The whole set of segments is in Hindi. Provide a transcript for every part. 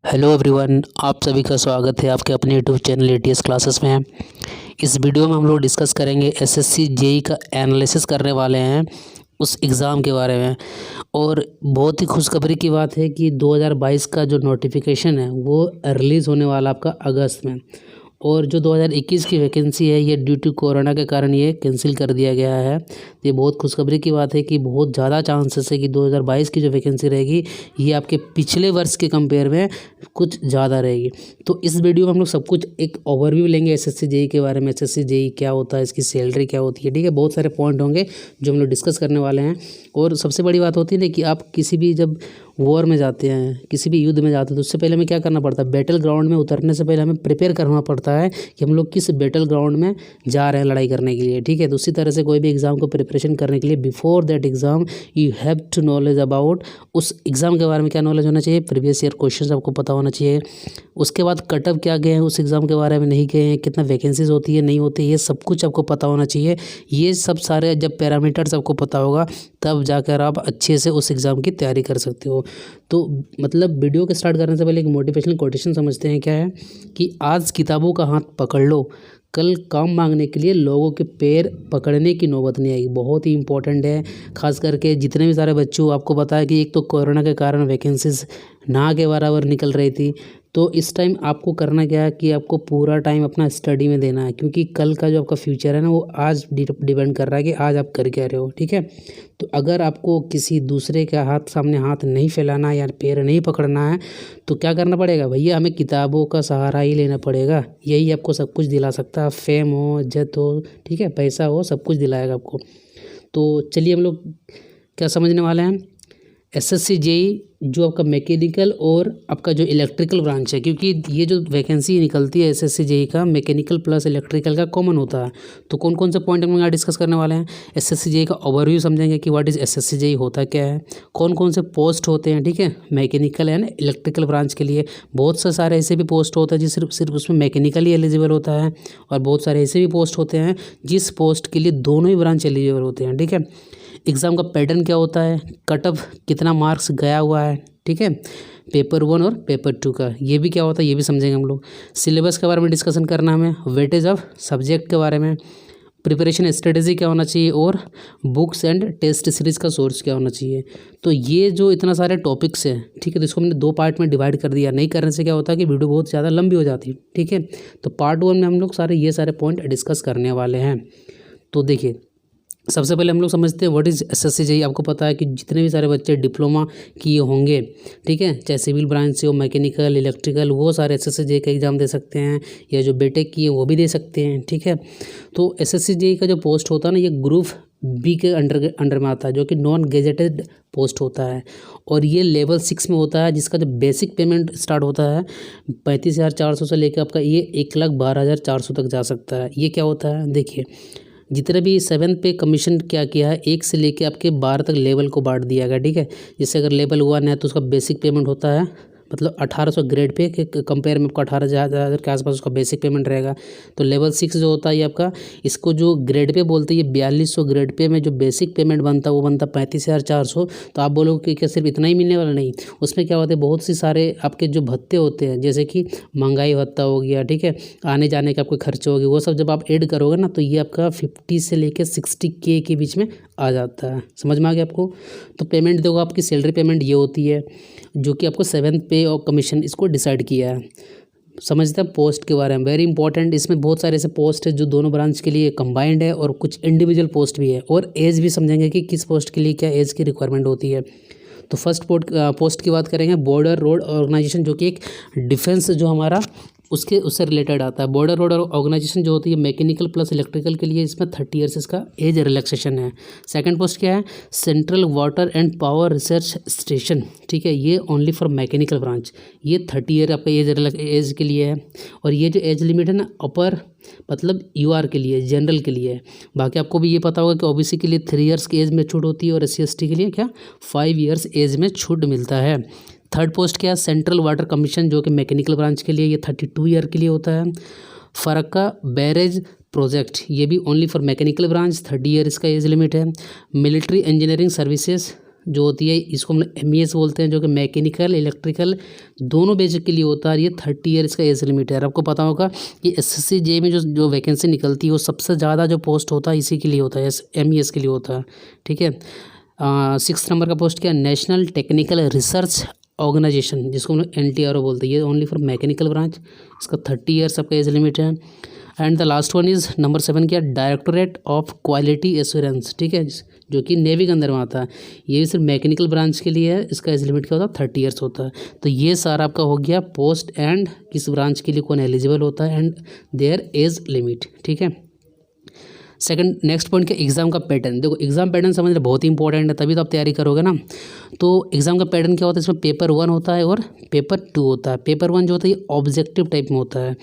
हेलो एवरीवन, आप सभी का स्वागत है आपके अपने यूट्यूब चैनल एटीएस क्लासेस में। इस वीडियो में हम लोग डिस्कस करेंगे एसएससी जेई का एनालिसिस करने वाले हैं उस एग्ज़ाम के बारे में। और बहुत ही खुशखबरी की बात है कि 2022 का जो नोटिफिकेशन है वो रिलीज़ होने वाला आपका अगस्त में। और जो 2021 की वैकेंसी है ये ड्यू टू कोरोना के कारण ये कैंसिल कर दिया गया है। ये बहुत खुशखबरी की बात है कि बहुत ज़्यादा चांसेस है कि 2022 की जो वैकेंसी रहेगी ये आपके पिछले वर्ष के कंपेयर में कुछ ज़्यादा रहेगी। तो इस वीडियो में हम लोग सब कुछ एक ओवरव्यू लेंगे एसएससी जेई के बारे में। एसएससी जेई क्या होता है, इसकी सैलरी क्या होती है, ठीक है। बहुत सारे पॉइंट होंगे जो हम लोग डिस्कस करने वाले हैं। और सबसे बड़ी बात होती है ना कि आप किसी भी जब वॉर में जाते हैं, किसी भी युद्ध में जाते हैं, तो उससे पहले हमें क्या करना पड़ता है, बैटल ग्राउंड में उतरने से पहले हमें प्रिपेयर करना पड़ता है कि हम लोग किस बैटल ग्राउंड में जा रहे हैं लड़ाई करने के लिए, ठीक है। तो उसी तरह से कोई भी एग्ज़ाम को प्रिपरेशन करने के लिए before that exam you have to knowledge about उस एग्ज़ाम के बारे में। क्या नॉलेज होना चाहिए, प्रीवियस ईयर क्वेश्चन आपको पता होना चाहिए। उसके बाद कट ऑफ क्या गए हैं उस एग्ज़ाम के बारे में, नहीं गए हैं, कितना वैकेंसीज होती है नहीं होती है, ये सब कुछ आपको पता होना चाहिए। ये सब सारे जब पैरामीटर्स आपको पता होगा तब जाकर आप अच्छे से उस एग्ज़ाम की तैयारी कर सकते हो। तो मतलब वीडियो के स्टार्ट करने से पहले एक मोटिवेशनल कोटेशन समझते हैं। क्या है कि आज किताबों का हाथ पकड़ लो, कल काम मांगने के लिए लोगों के पैर पकड़ने की नौबत नहीं आएगी। बहुत ही इंपॉर्टेंट है, खास करके जितने भी सारे बच्चों, आपको पता है कि एक तो कोरोना के कारण वैकेंसीज ना के बराबर निकल रही थी। तो इस टाइम आपको करना क्या है कि आपको पूरा टाइम अपना स्टडी में देना है, क्योंकि कल का जो आपका फ्यूचर है ना वो आज डिपेंड कर रहा है कि आज आप कर क्या रहे हो, ठीक है। तो अगर आपको किसी दूसरे के सामने हाथ नहीं फैलाना या पैर नहीं पकड़ना है तो क्या करना पड़ेगा भैया, हमें किताबों का सहारा ही लेना पड़ेगा। यही आपको सब कुछ दिला सकता है, फेम हो, इज्जत हो, ठीक है, पैसा हो, सब कुछ दिलाएगा आपको। तो चलिए हम लोग क्या समझने वाले हैं, एसएससी जेई जो आपका मैकेनिकल और आपका जो इलेक्ट्रिकल ब्रांच है, क्योंकि ये जो वैकेंसी निकलती है एसएससी जेई का मैकेनिकल प्लस इलेक्ट्रिकल का कॉमन होता है। तो कौन कौन से पॉइंट हम यहाँ डिस्कस करने वाले हैं, एसएससी जेई का ओवरव्यू समझेंगे कि व्हाट इज़ एसएससी जेई, होता क्या है, कौन कौन से पोस्ट होते हैं, ठीक है, मैकेनिकल एंड इलेक्ट्रिकल ब्रांच के लिए। बहुत से सारे ऐसे भी पोस्ट होते हैं जिस सिर्फ उसमें मैकेनिकल ही एलिजिबल होता है, और बहुत सारे ऐसे भी पोस्ट होते हैं जिस पोस्ट के लिए दोनों ही ब्रांच एलिजिबल होते हैं, ठीक है। एग्ज़ाम का पैटर्न क्या होता है, कट ऑफ कितना मार्क्स गया हुआ है, ठीक है, पेपर 1 और पेपर 2 का, ये भी क्या होता है ये भी समझेंगे हम लोग। सिलेबस के बारे में डिस्कशन करना हमें, वेटेज ऑफ सब्जेक्ट के बारे में, प्रिपरेशन स्ट्रेटेजी क्या होना चाहिए, और बुक्स एंड टेस्ट सीरीज़ का सोर्स क्या होना चाहिए। तो ये जो इतना सारे टॉपिक्स हैं, ठीक है, तो इसको हमने 2 पार्ट में डिवाइड कर दिया। नहीं करने से क्या होता है कि वीडियो बहुत ज़्यादा लंबी हो जाती है, ठीक है। तो पार्ट 1 में हम लोग ये सारे पॉइंट डिस्कस करने वाले हैं। तो देखिए, सबसे पहले हम लोग समझते हैं व्हाट इज़ एसएससी जेई। आपको पता है कि जितने भी सारे बच्चे डिप्लोमा किए होंगे, ठीक है, चाहे सिविल ब्रांच से हो, मैकेनिकल, इलेक्ट्रिकल, वो सारे एसएससी जेई का एग्ज़ाम दे सकते हैं, या जो बीटेक किए वो भी दे सकते हैं, ठीक है। तो एसएससी जेई का जो पोस्ट होता है ना, ये ग्रुप बी के अंडर में आता है, जो कि नॉन गेजेटेड पोस्ट होता है, और ये लेवल 6 में होता है, जिसका जो बेसिक पेमेंट स्टार्ट होता है 35,400 से लेकर आपका ये 1,12,400 तक जा सकता है। ये क्या होता है, देखिए, जितने भी 7 पे कमीशन क्या किया है, 1 से लेके आपके 12 तक लेवल को बांट दिया गया, ठीक है। जैसे अगर लेवल 1 है तो उसका बेसिक पेमेंट होता है मतलब 1800 ग्रेड पे के कंपेयर में आपको 18,000 के आसपास उसका बेसिक पेमेंट रहेगा। तो लेवल 6 जो होता है ये आपका, इसको जो ग्रेड पे बोलते हैं, ये 4200 ग्रेड पे में जो बेसिक पेमेंट बनता है वो बनता 35,400। तो आप बोलोगे कि क्या सिर्फ इतना ही मिलने वाला, नहीं, उसमें क्या होता है बहुत सी सारे आपके जो भत्ते होते हैं, जैसे कि महंगाई भत्ता हो गया, ठीक है, आने जाने के आपके खर्चे हो गए, वो सब जब आप ऐड करोगे ना तो ये आपका 50 से लेकर 60K के बीच में आ जाता है। समझ में आ गया आपको। तो पेमेंट देखो, आपकी सैलरी पेमेंट ये होती है जो कि आपको 7 पे और कमीशन इसको डिसाइड किया है। समझते हैं पोस्ट के बारे में, वेरी इंपॉर्टेंट। इसमें बहुत सारे ऐसे पोस्ट है जो दोनों ब्रांच के लिए कंबाइंड है, और कुछ इंडिविजुअल पोस्ट भी है, और एज भी समझेंगे कि किस पोस्ट के लिए क्या एज की रिक्वायरमेंट होती है। तो फर्स्ट पोस्ट की बात करेंगे, बॉर्डर रोड ऑर्गेनाइजेशन, जो कि एक डिफेंस जो हमारा उससे रिलेटेड आता है। बॉर्डर रोड ऑर्गेनाइजेशन जो होती है मैकेनिकल प्लस इलेक्ट्रिकल के लिए, इसमें 30 ईयर्स इसका एज रिलैक्सेशन है। सेकंड पोस्ट क्या है, central water and power research station, ठीक है, ये ओनली फॉर मैकेनिकल ब्रांच, ये 30 ईयर आपका एज के लिए है। और ये जो एज लिमिट है ना, अपर मतलब यूआर के लिए, जनरल के लिए है। बाकी आपको भी ये पता होगा कि ओबीसी के लिए 3 ईयर्स की एज में छूट होती है, और SC/ST के लिए क्या 5 ईयर्स एज में छूट मिलता है। थर्ड पोस्ट क्या है, सेंट्रल वाटर कमीशन, जो कि मैकेनिकल ब्रांच के लिए ये 32 ईयर के लिए होता है। फरक्का बैरेज प्रोजेक्ट, ये भी only for mechanical branch, 30 year इसका एज लिमिट है। मिलिट्री इंजीनियरिंग सर्विसेज जो होती है इसको हम MES बोलते हैं, जो कि मैकेनिकल इलेक्ट्रिकल दोनों बेसिक के लिए होता है। ये 30 ईयर इसका एज लिमिट है। आपको पता होगा कि SSC JEE में जो वैकेंसी निकलती है वो सबसे ज़्यादा जो पोस्ट होता है इसी के लिए होता है, MES के लिए होता है। ठीक है। 6 नंबर का पोस्ट क्या है, नेशनल टेक्निकल रिसर्च ऑर्गेनाइजेशन, जिसको हम लोग NTRO बोलते हैं। ये ओनली फॉर मैकेनिकल ब्रांच, इसका 30 ईयर्स आपका एज लिमिट है। And the last one is number 7 क्या, डायरेक्टोरेट ऑफ क्वालिटी एश्योरेंस। ठीक है, जो कि नेवी के अंदर में आता है। ये सिर्फ मैकेनिकल ब्रांच के लिए है। इसका एज लिमिट क्या होता है, 30 ईयर्स होता है। तो ये सारा आपका हो गया पोस्ट एंड किस ब्रांच के लिए कौन एलिजिबल होता है एंड देयर एज लिमिट। ठीक है। सेकंड नेक्स्ट पॉइंट क्या, एग्जाम का पैटर्न। देखो एग्जाम पैटर्न समझना बहुत ही इंपॉर्टेंट है, तभी तो आप तैयारी करोगे ना। तो एग्जाम का पैटर्न क्या होता है, इसमें पेपर 1 होता है और पेपर 2 होता है। पेपर 1 जो होता है ये ऑब्जेक्टिव टाइप में होता है,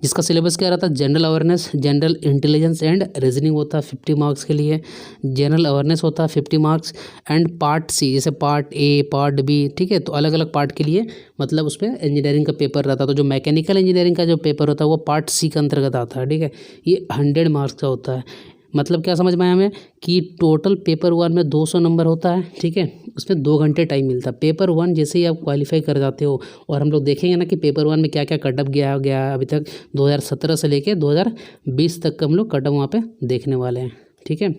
जिसका सिलेबस क्या रहता है, general awareness, general intelligence and reasoning होता है 50 मार्क्स के लिए। जनरल अवेयरनेस होता है 50 मार्क्स एंड पार्ट C, जैसे पार्ट A, पार्ट B। ठीक है, तो अलग अलग पार्ट के लिए मतलब उसमें इंजीनियरिंग का पेपर रहता है। तो जो मैकेनिकल इंजीनियरिंग का जो पेपर होता है वो पार्ट C के अंतर्गत आता है। ठीक है, ये 100 मार्क्स का होता है। मतलब क्या समझ में आया हमें कि टोटल पेपर 1 में 200 नंबर होता है। ठीक है, उसमें 2 घंटे टाइम मिलता है। पेपर 1 जैसे ही आप क्वालिफाई कर जाते हो, और हम लोग देखेंगे ना कि पेपर 1 में क्या क्या कटअप गया अभी तक 2017 से लेके 2020 तक का हम लोग कटअप वहाँ पे देखने वाले हैं। ठीक है,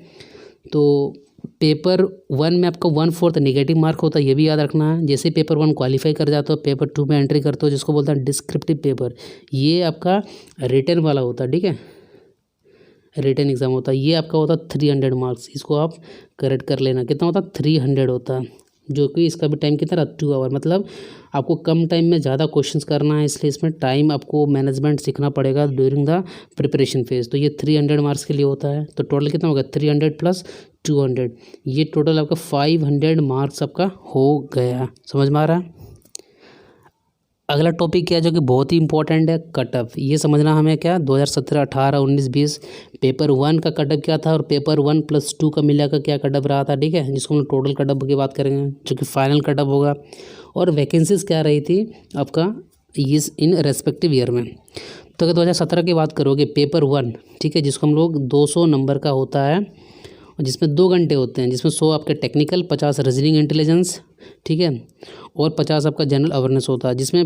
तो पेपर 1 में आपका 1/4 नेगेटिव मार्क होता है, ये भी याद रखना है। जैसे पेपर 1 क्वालिफाई कर जाते हो, पेपर 2 में एंट्री करते हो, जिसको बोलते हैं डिस्क्रिप्टिव पेपर। ये आपका रिटन वाला होता है। ठीक है, रिटन एग्ज़ाम होता है। ये आपका होता है 300 मार्क्स। इसको आप करेक्ट कर लेना, कितना होता है 300 होता है, जो कि इसका भी टाइम कितना रहा 2 आवर। मतलब आपको कम टाइम में ज़्यादा क्वेश्चंस करना है, इसलिए इसमें टाइम आपको मैनेजमेंट सीखना पड़ेगा ड्यूरिंग द प्रिपरेशन फेज। तो ये 300 मार्क्स के लिए होता है। तो टोटल कितना होगा 300 + 200, ये टोटल आपका 500 मार्क्स आपका हो गया। समझ में आ रहा है। अगला टॉपिक क्या है जो कि बहुत ही इंपॉर्टेंट है, कटअप। ये समझना हमें क्या 2017, 18, 19, 20 पेपर 1 का कटअप क्या था और पेपर 1 + 2 का मिलाकर क्या कटअप रहा था। ठीक है, जिसको हम टोटल कटअप की बात करेंगे, जो कि फाइनल कटअप होगा। और वैकेंसीज क्या रही थी आपका इस इन रेस्पेक्टिव ईयर में। तो अगर 2017 की बात करोगे, पेपर 1, ठीक है, जिसको हम लोग 200 नंबर का होता है, जिसमें 2 घंटे होते हैं, जिसमें 100 आपके टेक्निकल, 50 रीजनिंग इंटेलिजेंस। ठीक है, और 50 आपका जनरल अवेयरनेस होता है। जिसमें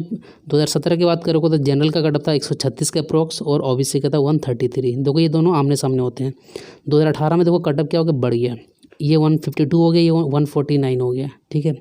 2017 की बात करोगे तो जनरल का कटअप था 136 के अप्रोक्स और OBC का था 133। देखो ये दोनों आमने सामने होते हैं। 2018 में देखो कटअप क्या हो गया, बढ़ गया, ये 152 हो गया, ये 149 हो गया। ठीक है,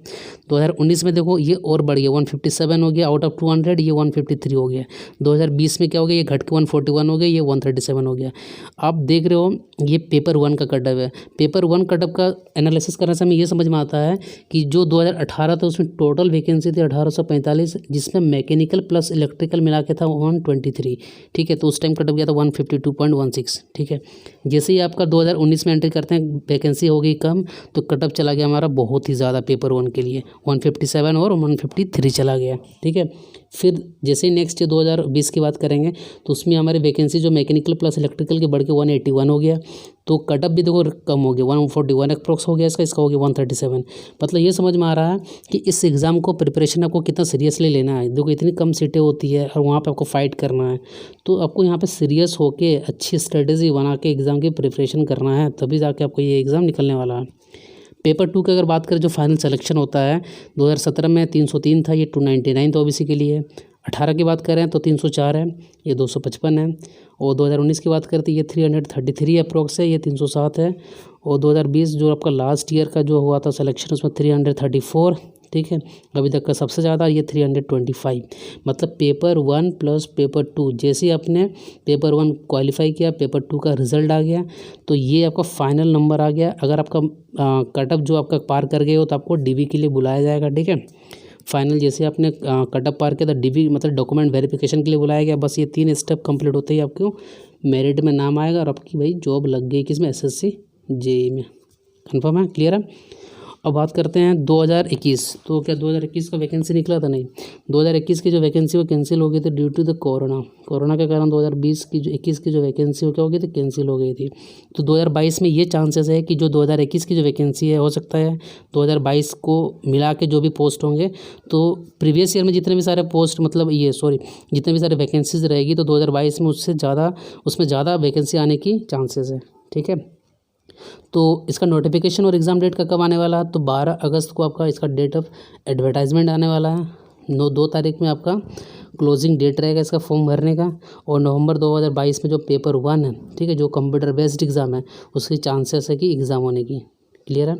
2019 में देखो ये और बढ़ गया, 157 हो गया आउट ऑफ 200, ये 153 हो गया। 2020 में क्या हो गया, ये घट के 141 हो गया, ये 137 हो गया। आप देख रहे हो ये पेपर 1 का कटअप है। पेपर 1 कटअप का एनालिसिस करने से हमें ये समझ में आता है कि जो 2018 था उसमें टोटल वैकेंसी थी 1845, जिसमें मैकेनिकल प्लस इलेक्ट्रिकल मिला के था 123। ठीक है, तो उस टाइम कटअप गया था 152.16। ठीक है, जैसे ही आपका 2019 में एंट्री करते हैं वैकेंसी हो गई कम, तो कटअप चला गया हमारा बहुत ही ज़्यादा पेपर 1 के लिए, 157 और 153 चला गया। ठीक है, फिर जैसे ही नेक्स्ट 2020 की बात करेंगे तो उसमें हमारी वैकेंसी जो मैकेनिकल प्लस इलेक्ट्रिकल के बढ़ के 181 हो गया। तो कटअप भी देखो कम हो गया, 141 अप्रोक्स हो गया इसका हो गया 137। मतलब ये समझ में आ रहा है कि इस एग्ज़ाम को प्रिपरेशन आपको कितना सीरियसली लेना है। देखो इतनी कम सीटें होती है और वहाँ पे आपको फाइट करना है, तो आपको यहाँ पे सीरियस होके अच्छी स्ट्रेटेजी बना के एग्ज़ाम की प्रिपरेशन करना है, तभी जाके आपको ये एग्ज़ाम निकलने वाला है। पेपर 2 की अगर बात करें, जो फाइनल सिलेक्शन होता है 2017 में 303 था, ये 299 था OBC के लिए। 18 की बात करें तो 304 है, ये 255 है। और 2019 की बात करते ये 333 अप्रोक्स है, ये 307 है। और 2020 जो आपका लास्ट ईयर का जो हुआ था सिलेक्शन, उसमें 334। ठीक है, अभी तक का सबसे ज़्यादा ये 325। मतलब पेपर 1 + पेपर 2, जैसे ही आपने पेपर 1 क्वालिफाई किया, पेपर 2 का रिजल्ट आ गया, तो ये आपका फाइनल नंबर आ गया। अगर आपका कटअप जो आपका पार कर गए हो तो आपको DV के लिए बुलाया जाएगा। ठीक है, फाइनल जैसे आपने कटअप पार किया तो DV मतलब डॉक्यूमेंट वेरिफिकेशन के लिए बुलाया गया। बस ये 3 स्टेप कंप्लीट होते ही आपको मेरिट में नाम आएगा और आपकी भाई जॉब लग गई किसमें, SSC JEE में। कन्फर्म है, क्लियर है। अब बात करते हैं 2021। तो क्या 2021 का वैकेंसी निकला था? नहीं, 2021 की जो वैकेंसी वो कैंसिल हो गई थी ड्यू टू द कोरोना के कारण 2020 की जो 21 की जो वैकेंसी वो क्या हो गई थी, कैंसिल हो गई थी। तो 2022 में ये चांसेस है कि जो 2021 की जो वैकेंसी है, हो सकता है 2022 को मिला के जो भी पोस्ट होंगे, तो प्रीवियस ईयर में जितने भी सारे पोस्ट मतलब जितने भी सारे वैकेंसीज रहेगी, तो 2022 में उसमें ज़्यादा वैकेंसी आने की चांसेस है। ठीक है, तो इसका नोटिफिकेशन और एग्ज़ाम डेट का कब आने वाला है, तो 12 अगस्त को आपका इसका डेट ऑफ एडवर्टाइजमेंट आने वाला है। 2 तारीख में आपका क्लोजिंग डेट रहेगा इसका फॉर्म भरने का, और नवंबर 2022 में जो पेपर 1 है, ठीक है, जो कंप्यूटर बेस्ड एग्ज़ाम है, उसकी चांसेस है कि एग्ज़ाम होने की। क्लियर है।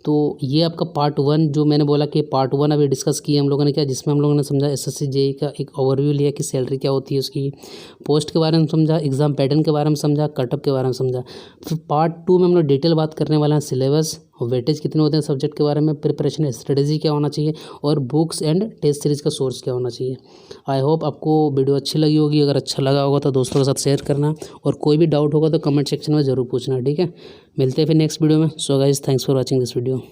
तो ये आपका पार्ट 1 जो मैंने बोला कि पार्ट 1 अभी डिस्कस किया हम लोगों ने, क्या जिसमें हम लोगों ने समझा एसएससी जेई का एक ओवरव्यू लिया कि सैलरी क्या होती है उसकी, पोस्ट के बारे में समझा, एग्ज़ाम पैटर्न के बारे में समझा, कटअप के बारे में समझा। फिर पार्ट 2 में हम लोग डिटेल बात करने वाले हैं सिलेबस और वेटेज कितने होते हैं सब्जेक्ट के बारे में, प्रिपरेशन स्ट्रेटेजी क्या होना चाहिए, और बुक्स एंड टेस्ट सीरीज़ का सोर्स क्या होना चाहिए। आई होप आपको वीडियो अच्छी लगी होगी। अगर अच्छा लगा होगा तो दोस्तों के साथ शेयर करना, और कोई भी डाउट होगा तो कमेंट सेक्शन में ज़रूर पूछना, ठीक है। मिलते हैं फिर नेक्स्ट वीडियो में। So guys, thanks for watching this video.